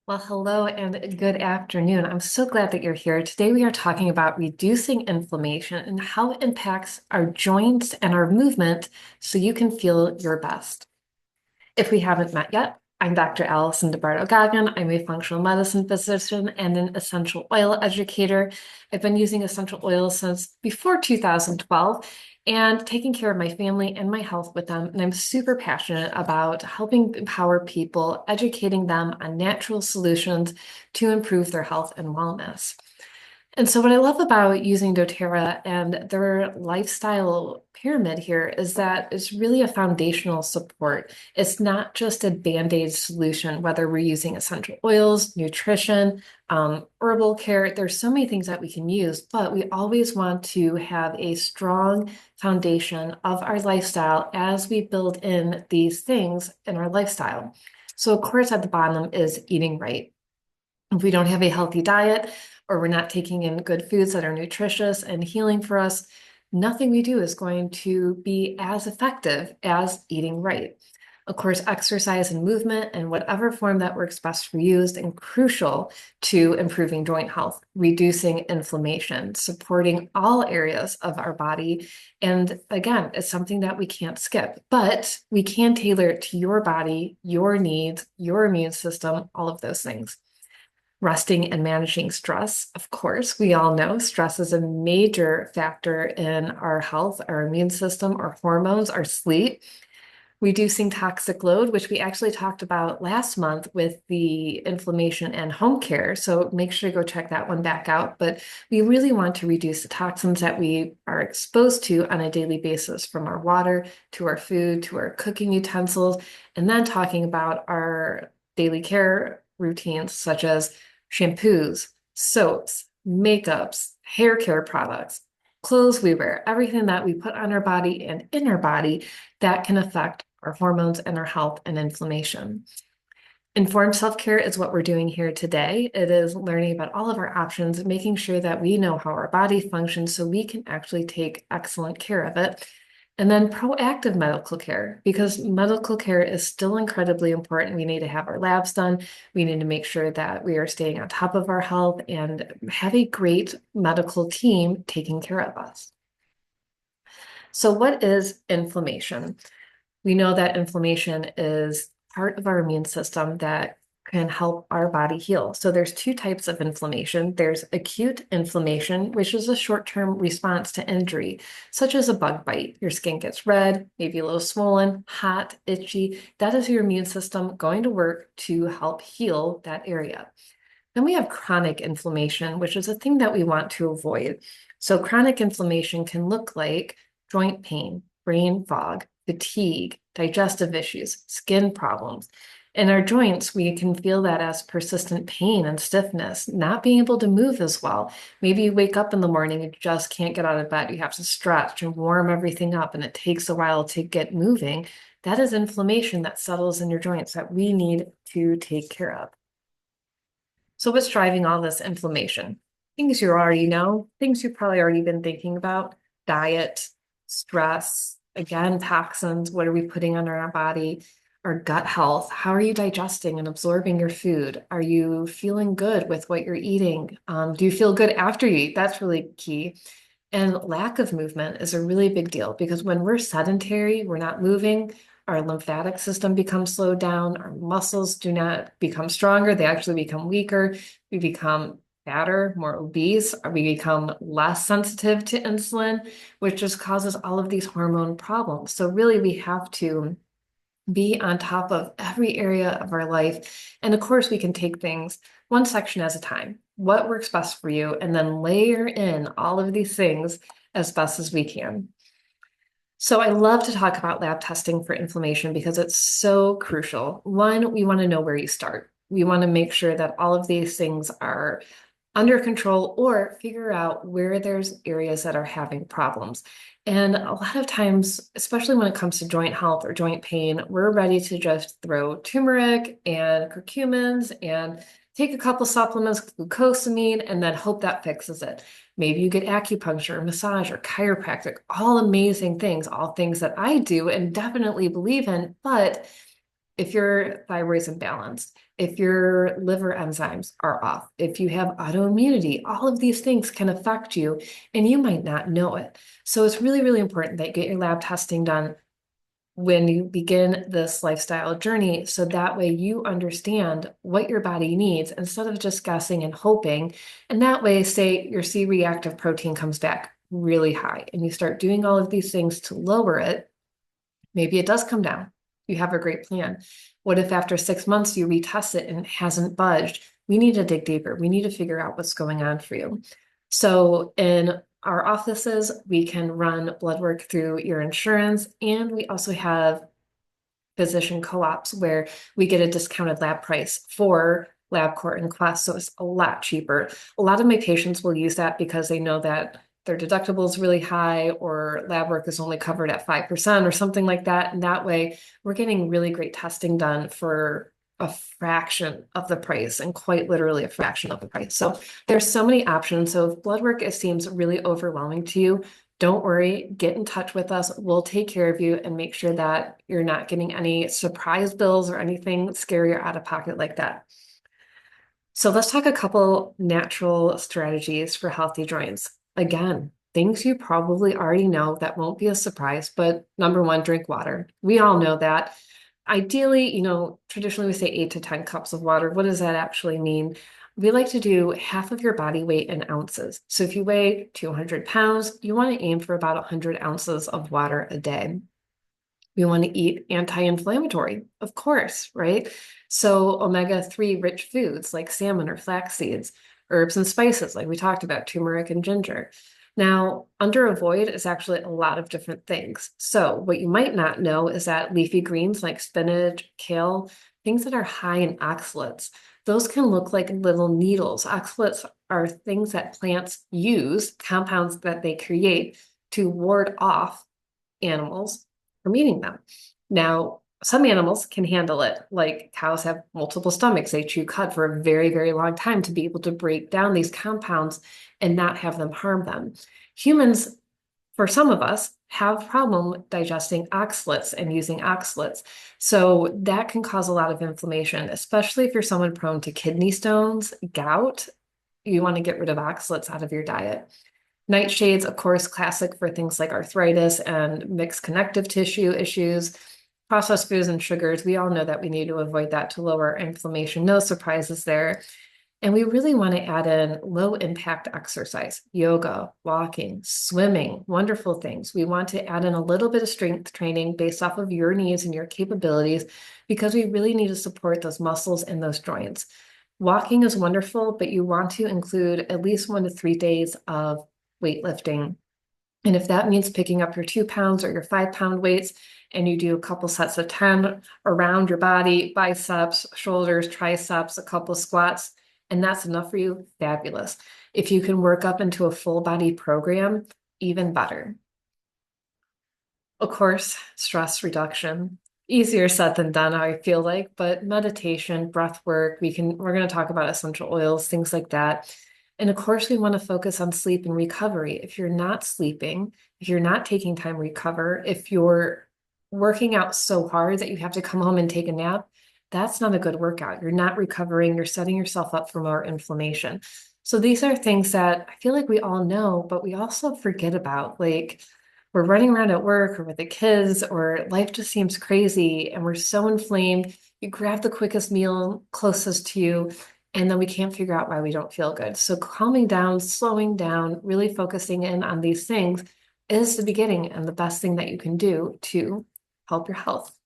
Well, hello and good afternoon. I'm so glad that you're here. Today, we are talking about reducing inflammation and how it impacts our joints and our movement so you can feel your best. If we haven't met yet, I'm Dr. Alison Goggin. I'm a functional medicine physician and an essential oil educator. I've been using essential oils since before 2012 and taking care of my family and my health with them. And I'm super passionate about helping empower people, educating them on natural solutions to improve their health and wellness. And so, what I love about using doTERRA and their lifestyle pyramid here is that it's really a foundational support. It's not just a band-aid solution, whether we're using essential oils, nutrition, herbal care. There's so many things that we can use, but we always want to have a strong foundation of our lifestyle as we build in these things in our lifestyle. So, of course, at the bottom is eating right. If we don't have a healthy diet or we're not taking in good foods that are nutritious and healing for us, nothing we do is going to be as effective as eating right. Of course, exercise and movement in whatever form that works best for you is crucial to improving joint health, reducing inflammation, supporting all areas of our body. And again, it's something that we can't skip, but we can tailor it to your body, your needs, your immune system, all of those things. Resting and managing stress. Of course, we all know stress is a major factor in our health, our immune system, our hormones, our sleep. Reducing toxic load, which we actually talked about last month with the inflammation and home care. So make sure to go check that one back out. But we really want to reduce the toxins that we are exposed to on a daily basis, from our water to our food to our cooking utensils. And then talking about our daily care routines, such as shampoos, soaps, makeups, hair care products, clothes we wear, everything that we put on our body and in our body that can affect our hormones and our health and inflammation. Informed self-care is what we're doing here today. It is learning about all of our options, making sure that we know how our body functions so we can actually take excellent care of it. And then proactive medical care, because medical care is still incredibly important. We need to have our labs done. We need to make sure that we are staying on top of our health and have a great medical team taking care of us. So, what is inflammation? We know that inflammation is part of our immune system that can help our body heal. So there's two types of inflammation. There's acute inflammation, which is a short-term response to injury, such as a bug bite. Your skin gets red, maybe a little swollen, hot, itchy. That is your immune system going to work to help heal that area. Then we have chronic inflammation, which is a thing that we want to avoid. So chronic inflammation can look like joint pain, brain fog, fatigue, digestive issues, skin problems. In our joints, we can feel that as persistent pain and stiffness, not being able to move as well. Maybe you wake up in the morning and just can't get out of bed. You have to stretch and warm everything up, and it takes a while to get moving. That is inflammation that settles in your joints that we need to take care of. So what's driving all this inflammation? Things you already know, things you've probably already been thinking about: diet, stress, again, toxins. What are we putting on our body? Our gut health. How are you digesting and absorbing your food? Are you feeling good with what you're eating? Do you feel good after you eat? That's really key. And lack of movement is a really big deal, because when we're sedentary, we're not moving, our lymphatic system becomes slowed down, our muscles do not become stronger, they actually become weaker, we become fatter, more obese, we become less sensitive to insulin, which just causes all of these hormone problems. So really, we have to be on top of every area of our life. And of course, we can take things one section at a time, what works best for you, and then layer in all of these things as best as we can. So I love to talk about lab testing for inflammation because it's so crucial. One, we want to know where you start. We want to make sure that all of these things are under control, or figure out where there's areas that are having problems. And a lot of times, especially when it comes to joint health or joint pain, we're ready to just throw turmeric and curcumins and take a couple supplements, glucosamine, and then hope that fixes it. Maybe you get acupuncture, or massage, or chiropractic, all amazing things, all things that I do and definitely believe in, but if your thyroid's imbalanced, if your liver enzymes are off, if you have autoimmunity, all of these things can affect you and you might not know it. So it's really, really important that you get your lab testing done when you begin this lifestyle journey. So that way you understand what your body needs instead of just guessing and hoping. And that way, say your C reactive protein comes back really high and you start doing all of these things to lower it. Maybe it does come down. You have a great plan. What if after 6 months you retest it and it hasn't budged? We need to dig deeper. We need to figure out what's going on for you. So in our offices, we can run blood work through your insurance, and we also have physician co-ops where we get a discounted lab price for LabCorp and Quest, so it's a lot cheaper. A lot of my patients will use that because they know that their deductible is really high or lab work is only covered at 5% or something like that. And that way we're getting really great testing done for a fraction of the price, and quite literally a fraction of the price. So there's so many options. So if blood work, it seems really overwhelming to you, don't worry, get in touch with us. We'll take care of you and make sure that you're not getting any surprise bills or anything scary or out of pocket like that. So let's talk a couple natural strategies for healthy joints. Again, things you probably already know that won't be a surprise, but number one, drink water. We all know that. Ideally, traditionally we say 8 to 10 cups of water. What does that actually mean? We like to do half of your body weight in ounces. So if you weigh 200 pounds, you want to aim for about 100 ounces of water a day. We want to eat anti-inflammatory, of course, right? So omega-3 rich foods like salmon or flax seeds, herbs and spices like we talked about, turmeric and ginger. Now, under avoid is actually a lot of different things. So what you might not know is that leafy greens like spinach, kale, things that are high in oxalates, those can look like little needles. Oxalates are things that plants use, compounds that they create to ward off animals from eating them. Now, some animals can handle it, like cows have multiple stomachs. They chew cud for a very, very long time to be able to break down these compounds and not have them harm them. Humans, for some of us, have problem digesting oxalates and using oxalates. So that can cause a lot of inflammation, especially if you're someone prone to kidney stones, gout. You want to get rid of oxalates out of your diet. Nightshades, of course, classic for things like arthritis and mixed connective tissue issues. Processed foods and sugars, we all know that we need to avoid that to lower inflammation. No surprises there. And we really want to add in low impact exercise, yoga, walking, swimming, wonderful things. We want to add in a little bit of strength training based off of your needs and your capabilities because we really need to support those muscles and those joints. Walking is wonderful, but you want to include at least 1 to 3 days of weightlifting. And if that means picking up your 2 pounds or your 5 pound weights and you do a couple sets of 10 around your body, biceps, shoulders, triceps, a couple squats, and that's enough for you, fabulous. If you can work up into a full body program, even better. Of course, stress reduction. Easier said than done, I feel like, but meditation, breath work, we're going to talk about essential oils, things like that. And of course, we want to focus on sleep and recovery. If you're not sleeping, if you're not taking time to recover, if you're working out so hard that you have to come home and take a nap, that's not a good workout. You're not recovering, you're setting yourself up for more inflammation. So these are things that I feel like we all know, but we also forget about. Like we're running around at work or with the kids, or life just seems crazy and we're so inflamed. You grab the quickest meal closest to you, and then we can't figure out why we don't feel good. So calming down, slowing down, really focusing in on these things is the beginning and the best thing that you can do to help your health.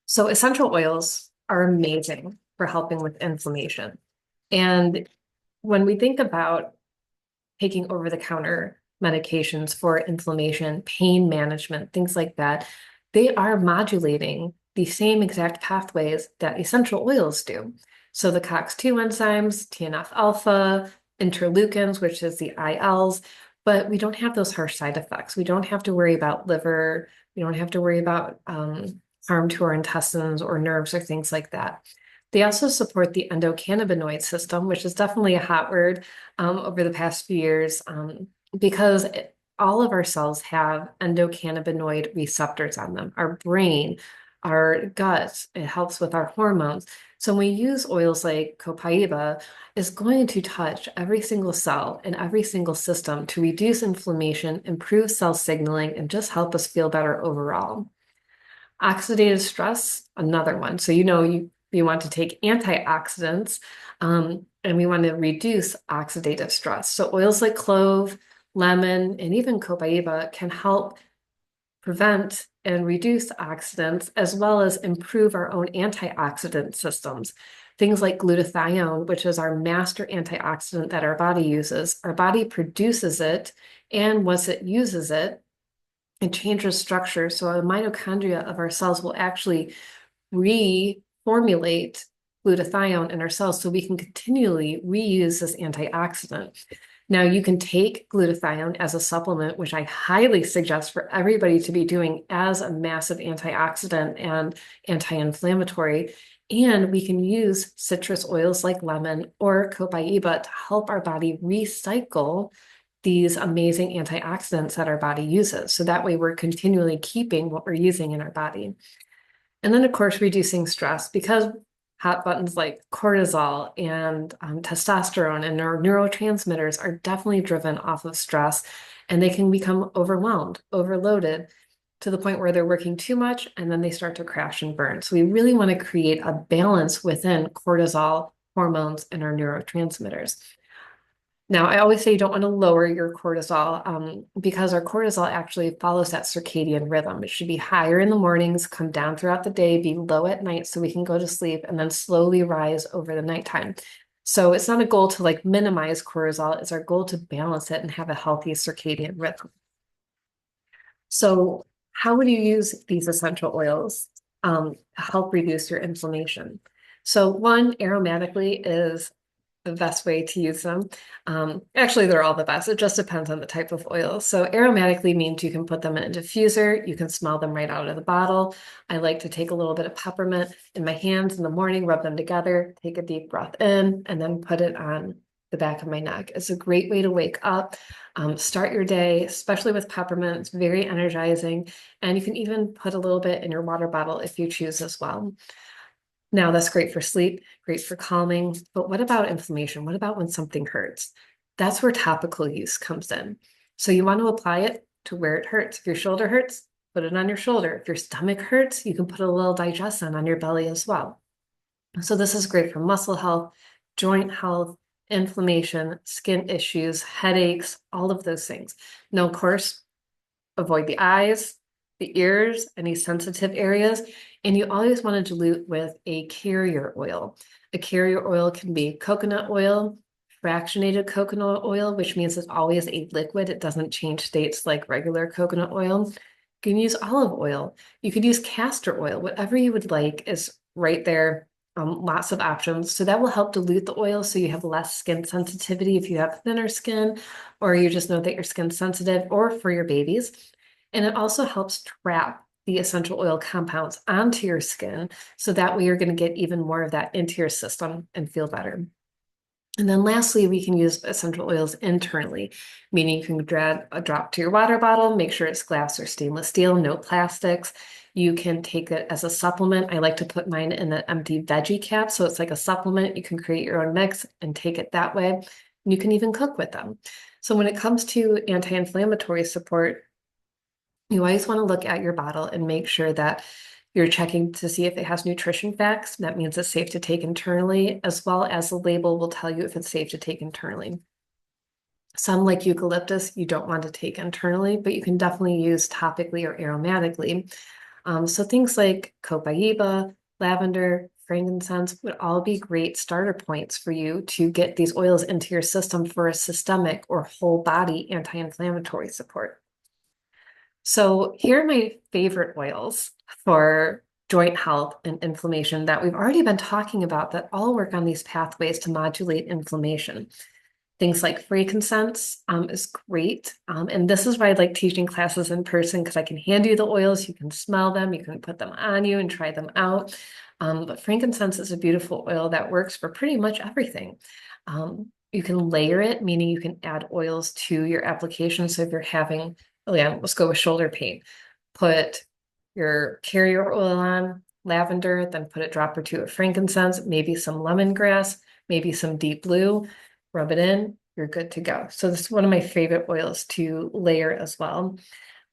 So essential oils are amazing for helping with inflammation. And when we think about taking over-the-counter medications for inflammation, pain management, things like that, they are modulating the same exact pathways that essential oils do. So the COX-2 enzymes, TNF-alpha, interleukins, which is the ILs, but we don't have those harsh side effects. We don't have to worry about liver. We don't have to worry about harm to our intestines or nerves or things like that. They also support the endocannabinoid system, which is definitely a hot word over the past few years because all of our cells have endocannabinoid receptors on them. Our brain, our guts. It helps with our hormones. So when we use oils like copaiba, it's going to touch every single cell and every single system to reduce inflammation, improve cell signaling, and just help us feel better overall. Oxidative stress, another one. So you want to take antioxidants, and we want to reduce oxidative stress. So oils like clove, lemon, and even copaiba can help prevent and reduce oxidants, as well as improve our own antioxidant systems. Things like glutathione, which is our master antioxidant that our body uses. Our body produces it, and once it uses it, it changes structure. So the mitochondria of our cells will actually reformulate glutathione in our cells so we can continually reuse this antioxidant. Now, you can take glutathione as a supplement, which I highly suggest for everybody to be doing as a massive antioxidant and anti-inflammatory. And we can use citrus oils like lemon or copaiba to help our body recycle these amazing antioxidants that our body uses. So that way we're continually keeping what we're using in our body. And then, of course, reducing stress because hot buttons like cortisol and testosterone and neurotransmitters are definitely driven off of stress, and they can become overwhelmed, overloaded to the point where they're working too much and then they start to crash and burn. So we really want to create a balance within cortisol, hormones, and our neurotransmitters. Now, I always say you don't want to lower your cortisol because our cortisol actually follows that circadian rhythm. It should be higher in the mornings, come down throughout the day, be low at night so we can go to sleep, and then slowly rise over the nighttime. So it's not a goal to like minimize cortisol, it's our goal to balance it and have a healthy circadian rhythm. So how would you use these essential oils to help reduce your inflammation? So one, aromatically is the best way to use them. Actually, they're all the best. It just depends on the type of oil. So aromatically means you can put them in a diffuser. You can smell them right out of the bottle. I like to take a little bit of peppermint in my hands in the morning, rub them together, take a deep breath in, and then put it on the back of my neck. It's a great way to wake up, start your day, especially with peppermint. It's very energizing. And you can even put a little bit in your water bottle if you choose as well. Now, that's great for sleep, great for calming, but what about inflammation? What about when something hurts? That's where topical use comes in. So you want to apply it to where it hurts. If your shoulder hurts, put it on your shoulder. If your stomach hurts, you can put a little digestion on your belly as well. So this is great for muscle health, joint health, inflammation, skin issues, headaches, all of those things. Now, of course, avoid the eyes, the ears, any sensitive areas. And you always want to dilute with a carrier oil. A carrier oil can be coconut oil, fractionated coconut oil, which means it's always a liquid. It doesn't change states like regular coconut oil. You can use olive oil. You could use castor oil. Whatever you would like is right there. Lots of options. So that will help dilute the oil so you have less skin sensitivity if you have thinner skin, or you just know that your skin's sensitive, or for your babies. And it also helps trap the essential oil compounds onto your skin. So that way you're going to get even more of that into your system and feel better. And then lastly, we can use essential oils internally, meaning you can add a drop to your water bottle, make sure it's glass or stainless steel, no plastics. You can take it as a supplement. I like to put mine in an empty veggie cap. So it's like a supplement. You can create your own mix and take it that way. And you can even cook with them. So when it comes to anti-inflammatory support, you always want to look at your bottle and make sure that you're checking to see if it has nutrition facts. That means it's safe to take internally, as well as the label will tell you if it's safe to take internally. Some, like eucalyptus, you don't want to take internally, but you can definitely use topically or aromatically. So things like copaiba, lavender, frankincense would all be great starter points for you to get these oils into your system for a systemic or whole body anti-inflammatory support. So here are my favorite oils for joint health and inflammation that we've already been talking about that all work on these pathways to modulate inflammation. Things like frankincense is great. And this is why I like teaching classes in person because I can hand you the oils, you can smell them, you can put them on you and try them out. But frankincense is a beautiful oil that works for pretty much everything. You can layer it, meaning you can add oils to your application. So if you're having, oh yeah, let's go with shoulder pain. Put your carrier oil on, lavender, then put a drop or two of frankincense, maybe some lemongrass, maybe some deep blue, rub it in, you're good to go. So this is one of my favorite oils to layer as well.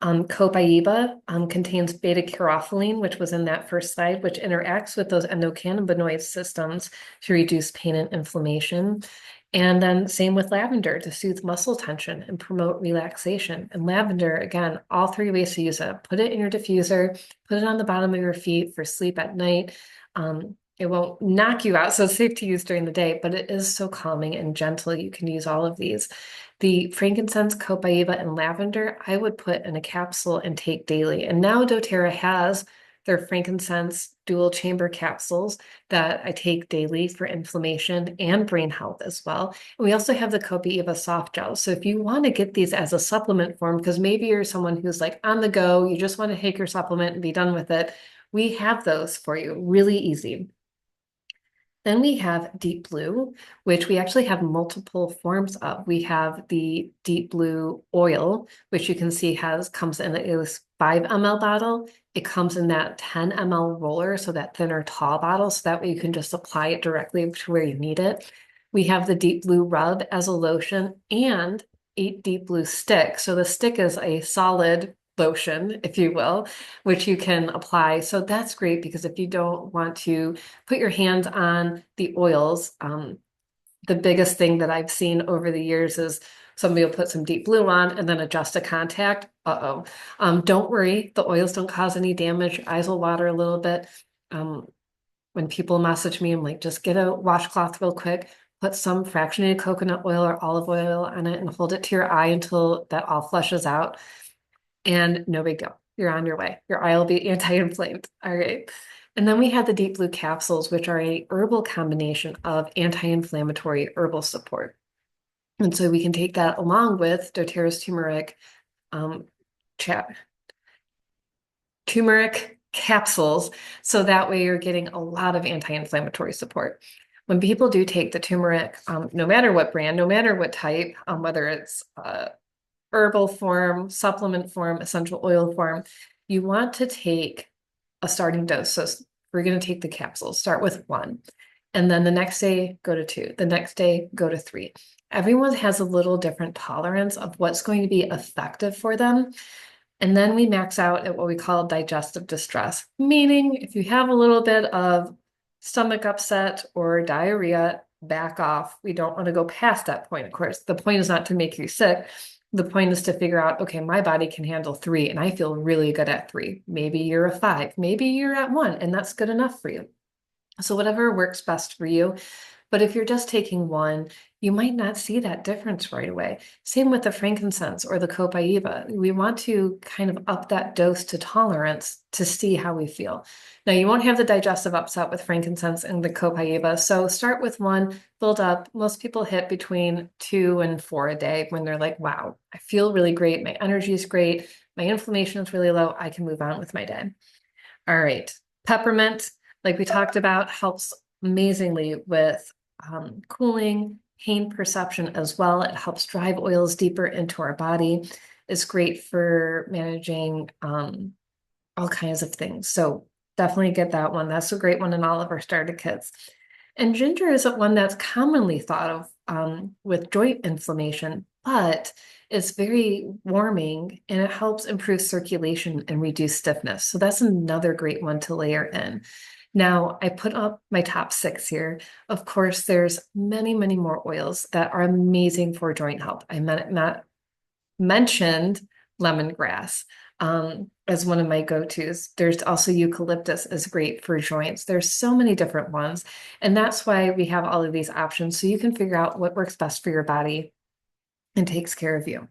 Copaiba contains beta-caryophyllene, which was in that first slide, which interacts with those endocannabinoid systems to reduce pain and inflammation. And then same with lavender to soothe muscle tension and promote relaxation. And lavender, again, all three ways to use it. Put it in your diffuser, put it on the bottom of your feet for sleep at night. It won't knock you out, so it's safe to use during the day, but it is so calming and gentle. You can use all of these. The frankincense, copaiba, and lavender, I would put in a capsule and take daily. And now doTERRA has their frankincense dual chamber capsules that I take daily for inflammation and brain health as well. And we also have the copaiba soft gel. So if you want to get these as a supplement form, because maybe you're someone who's like on the go, you just want to take your supplement and be done with it, we have those for you, really easy. Then we have deep blue, which we actually have multiple forms of. We have the deep blue oil, which you can see comes in a 5 ml bottle. It comes in that 10 ml roller, so that thinner tall bottle, so that way you can just apply it directly to where you need it. We have the deep blue rub as a lotion and a deep blue stick. So the stick is a solid lotion, if you will, which you can apply. So that's great because if you don't want to put your hands on the oils, the biggest thing that I've seen over the years is somebody will put some deep blue on and then adjust a contact. Uh-oh. Don't worry, the oils don't cause any damage. Your eyes will water a little bit. When people message me, I'm like, just get a washcloth real quick, put some fractionated coconut oil or olive oil on it and hold it to your eye until that all flushes out. And no big deal. You're on your way. Your eye will be anti-inflamed. All right. And then we have the deep blue capsules, which are a herbal combination of anti-inflammatory herbal support. And so we can take that along with doTERRA's um, turmeric capsules. So that way you're getting a lot of anti-inflammatory support. When people do take the turmeric, no matter what brand, no matter what type, whether it's herbal form, supplement form, essential oil form, you want to take a starting dose. So we're going to take the capsules, start with 1. And then the next day, go to 2. The next day, go to 3. Everyone has a little different tolerance of what's going to be effective for them. And then we max out at what we call digestive distress, meaning if you have a little bit of stomach upset or diarrhea, back off. We don't want to go past that point, of course. The point is not to make you sick. The point is to figure out, okay, my body can handle 3 and I feel really good at 3. Maybe you're a 5, maybe you're at 1 and that's good enough for you. So whatever works best for you. But if you're just taking 1, you might not see that difference right away. Same with the frankincense or the copaiba. We want to kind of up that dose to tolerance to see how we feel. Now, you won't have the digestive upset with frankincense and the copaiba. So start with 1, build up. Most people hit between 2 and 4 a day when they're like, wow, I feel really great. My energy is great. My inflammation is really low. I can move on with my day. All right. Peppermint, like we talked about, helps amazingly with cooling, pain perception as well. It helps drive oils deeper into our body. It's great for managing all kinds of things. So definitely get that one. That's a great one in all of our starter kits. And ginger isn't one that's commonly thought of with joint inflammation, but it's very warming and it helps improve circulation and reduce stiffness. So that's another great one to layer in. Now, I put up my top 6 here. Of course, there's many, many more oils that are amazing for joint health. I mentioned lemongrass as one of my go-tos. There's also eucalyptus is great for joints. There's so many different ones. And that's why we have all of these options. So you can figure out what works best for your body and takes care of you.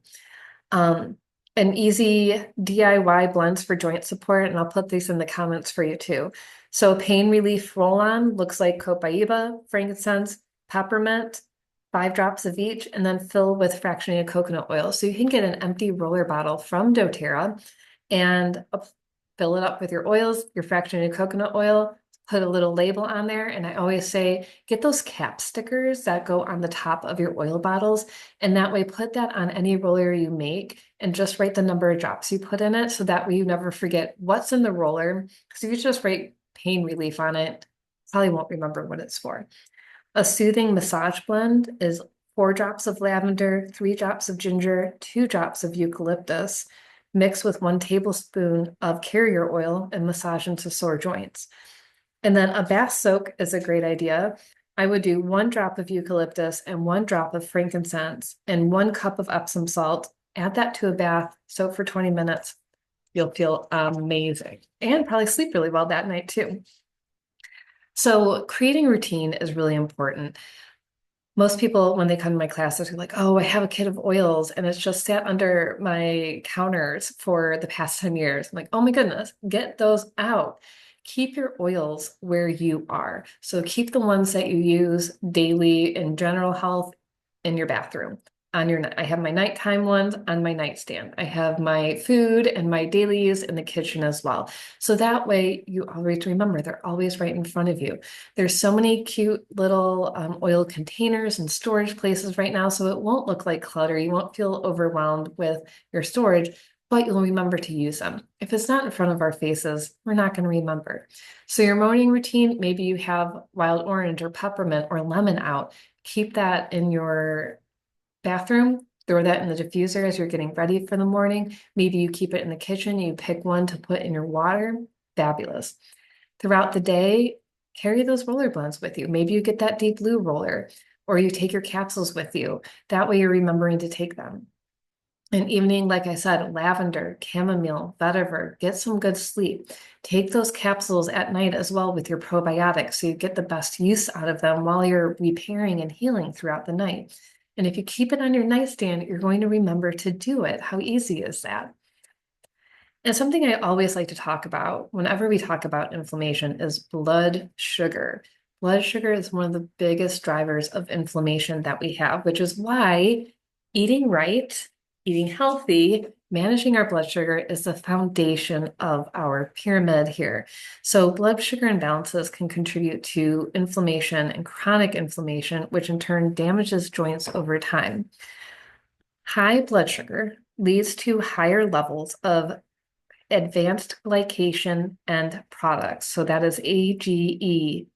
An easy DIY blends for joint support, and I'll put these in the comments for you too. So pain relief roll-on looks like copaiba, frankincense, peppermint, 5 drops of each, and then fill with fractionated coconut oil. So you can get an empty roller bottle from doTERRA and fill it up with your oils, your fractionated coconut oil, put a little label on there. And I always say, get those cap stickers that go on the top of your oil bottles. And that way, put that on any roller you make and just write the number of drops you put in it. So that way you never forget what's in the roller. Because if you just write pain relief on it, probably won't remember what it's for. A soothing massage blend is 4 drops of lavender, 3 drops of ginger, 2 drops of eucalyptus, mix with 1 tablespoon of carrier oil and massage into sore joints. And then a bath soak is a great idea. I would do 1 drop of eucalyptus and 1 drop of frankincense and 1 cup of Epsom salt. Add that to a bath, soak for 20 minutes. You'll feel amazing and probably sleep really well that night too. So creating routine is really important. Most people, when they come to my classes, are like, oh, I have a kit of oils and it's just sat under my counters for the past 10 years. I'm like, oh my goodness, get those out. Keep your oils where you are. So keep the ones that you use daily in general health in your bathroom. I have my nighttime ones on my nightstand. I have my food and my daily use in the kitchen as well. So that way you always remember they're always right in front of you. There's so many cute little oil containers and storage places right now, so it won't look like clutter. You won't feel overwhelmed with your storage, but you'll remember to use them. If it's not in front of our faces, we're not going to remember. So your morning routine, maybe you have wild orange or peppermint or lemon out. Keep that in your bathroom, throw that in the diffuser as you're getting ready for the morning. Maybe you keep it in the kitchen, you pick one to put in your water. Fabulous. Throughout the day, carry those roller blends with you. Maybe you get that deep blue roller, or you take your capsules with you. That way you're remembering to take them. And evening, like I said, lavender, chamomile, vetiver, get some good sleep. Take those capsules at night as well with your probiotics so you get the best use out of them while you're repairing and healing throughout the night. And if you keep it on your nightstand, you're going to remember to do it. How easy is that? And something I always like to talk about whenever we talk about inflammation is blood sugar. Blood sugar is one of the biggest drivers of inflammation that we have, which is why eating right, eating healthy, managing our blood sugar is the foundation of our pyramid here. So blood sugar imbalances can contribute to inflammation and chronic inflammation, which in turn damages joints over time. High blood sugar leads to higher levels of advanced glycation end products. So that is AGE.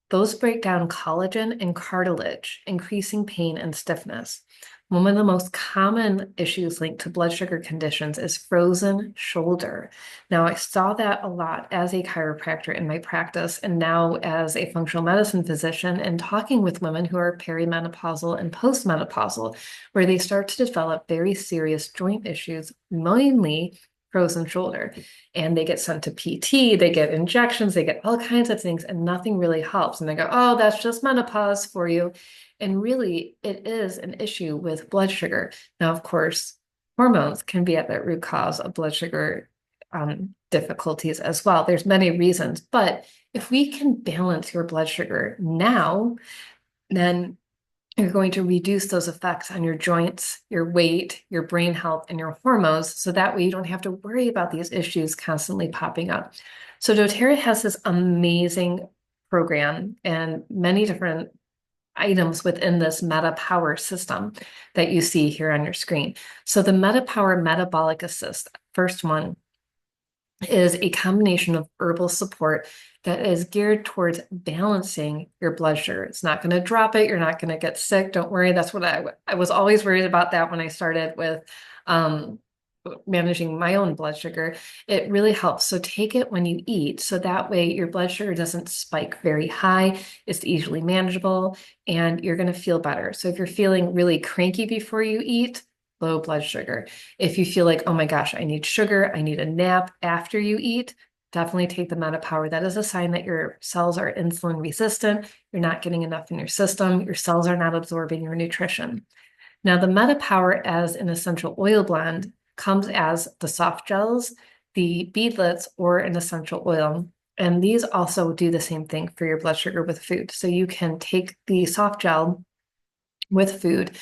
Those break down collagen and cartilage, increasing pain and stiffness. One of the most common issues linked to blood sugar conditions is frozen shoulder. Now, I saw that a lot as a chiropractor in my practice, and now as a functional medicine physician, and talking with women who are perimenopausal and postmenopausal, where they start to develop very serious joint issues, mainly frozen shoulder. And they get sent to PT, they get injections, they get all kinds of things, and nothing really helps. And they go, oh, that's just menopause for you. And really, it is an issue with blood sugar. Now, of course, hormones can be at the root cause of blood sugar difficulties as well. There's many reasons, but if we can balance your blood sugar now, then you're going to reduce those effects on your joints, your weight, your brain health, and your hormones. So that way you don't have to worry about these issues constantly popping up. So doTERRA has this amazing program and many different items within this Meta Power system that you see here on your screen. So the Meta Power Metabolic Assist, first one, is a combination of herbal support that is geared towards balancing your blood sugar. It's not going to drop it. You're not going to get sick. Don't worry. That's what I was always worried about that when I started with managing my own blood sugar. It really helps. So take it when you eat. So that way your blood sugar doesn't spike very high. It's easily manageable and you're going to feel better. So if you're feeling really cranky before you eat, low blood sugar. If you feel like, oh my gosh, I need sugar, I need a nap after you eat, definitely take the Meta Power. That is a sign that your cells are insulin resistant. You're not getting enough in your system. Your cells are not absorbing your nutrition. Now, the Meta Power as an essential oil blend comes as the soft gels, the beadlets, or an essential oil. And these also do the same thing for your blood sugar with food. So you can take the soft gel with food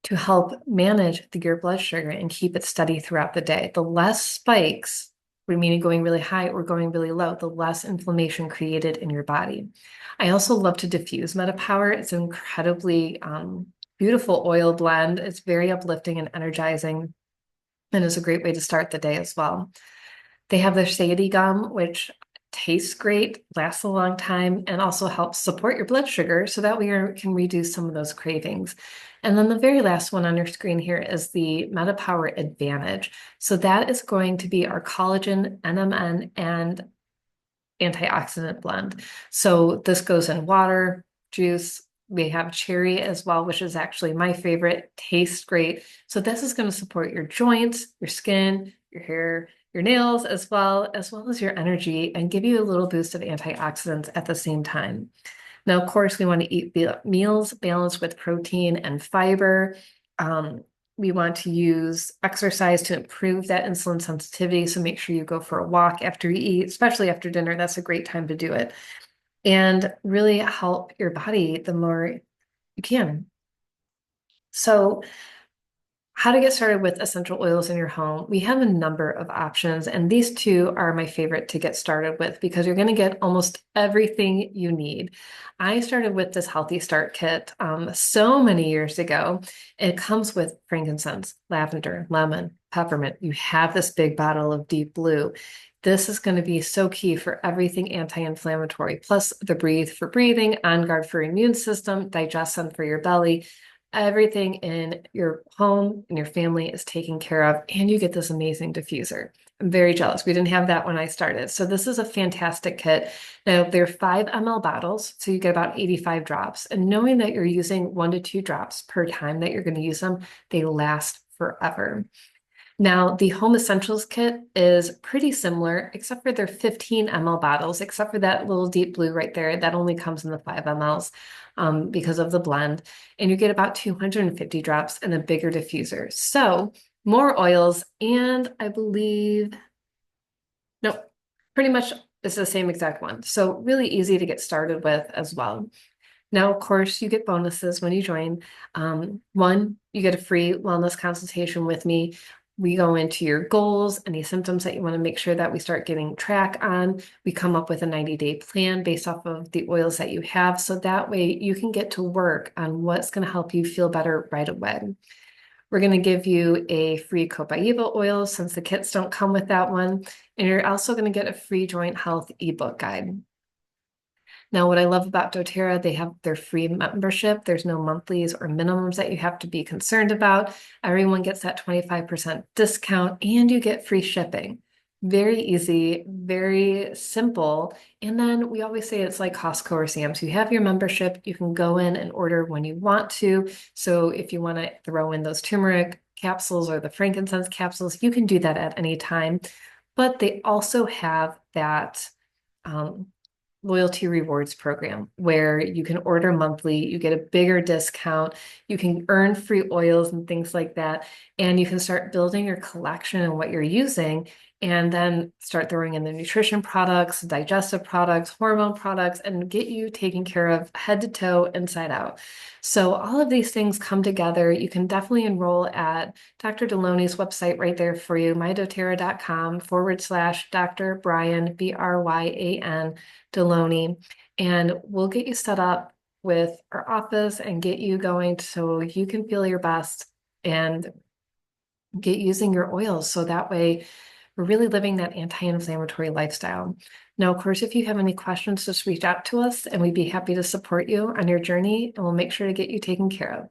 to help manage your blood sugar and keep it steady throughout the day. The less spikes, meaning going really high or going really low, the less inflammation created in your body. I also love to diffuse MetaPower. It's an incredibly beautiful oil blend. It's very uplifting and energizing, and is a great way to start the day as well. They have their Sadie gum, which tastes great, lasts a long time, and also helps support your blood sugar so that we can reduce some of those cravings. And then the very last one on your screen here is the MetaPower Advantage. So that is going to be our collagen, NMN, and antioxidant blend. So this goes in water, juice. We have cherry as well, which is actually my favorite. Tastes great. So this is going to support your joints, your skin, your hair, your nails, as well as your energy, and give you a little boost of antioxidants at the same time. Now, of course, we want to eat meals balanced with protein and fiber. Um, we want to use exercise to improve that insulin sensitivity. So make sure you go for a walk after you eat, especially after dinner. That's a great time to do it. And really help your body the more you can. So how to get started with essential oils in your home. We have a number of options, and these two are my favorite to get started with because you're going to get almost everything you need. I started with this Healthy Start kit so many years ago. It comes with frankincense, lavender, lemon, peppermint. You have this big bottle of Deep Blue. This is going to be so key for everything anti-inflammatory, plus the Breathe for breathing, On Guard for immune system, Digestion for your belly. Everything in your home and your family is taken care of, and you get this amazing diffuser. I'm very jealous. We didn't have that when I started. So this is a fantastic kit. Now they're 5 ml bottles, so you get about 85 drops. And knowing that you're using 1 to 2 drops per time that you're going to use them, they last forever. Now, the Home Essentials kit is pretty similar, except for their 15 ml bottles, except for that little Deep Blue right there. That only comes in the 5 mls because of the blend. And you get about 250 drops and a bigger diffuser. So more oils, and I believe, no, pretty much it's the same exact one. So really easy to get started with as well. Now, of course, you get bonuses when you join. One, you get a free wellness consultation with me. We go into your goals, any symptoms that you want to make sure that we start getting track on. We come up with a 90-day plan based off of the oils that you have. So that way you can get to work on what's going to help you feel better right away. We're going to give you a free Copaiba oil since the kits don't come with that one. And you're also going to get a free joint health ebook guide. Now, what I love about doTERRA, they have their free membership. There's no monthlies or minimums that you have to be concerned about. Everyone gets that 25% discount and you get free shipping. Very easy, very simple. And then we always say it's like Costco or Sam's. You have your membership, you can go in and order when you want to. So if you want to throw in those turmeric capsules or the frankincense capsules, you can do that at any time. But they also have that loyalty rewards program where you can order monthly, you get a bigger discount, you can earn free oils and things like that, and you can start building your collection and what you're using, and then start throwing in the nutrition products, digestive products, hormone products, and get you taken care of head to toe, inside out. So all of these things come together. You can definitely enroll at Dr. Deloney's website right there for you, mydoterra.com/Dr. Bryan, Bryan Deloney, and we'll get you set up with our office and get you going so you can feel your best and get using your oils. So that way we're really living that anti-inflammatory lifestyle. Now, of course, if you have any questions, just reach out to us and we'd be happy to support you on your journey and we'll make sure to get you taken care of.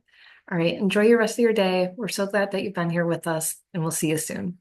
All right, enjoy your rest of your day. We're so glad that you've been here with us and we'll see you soon.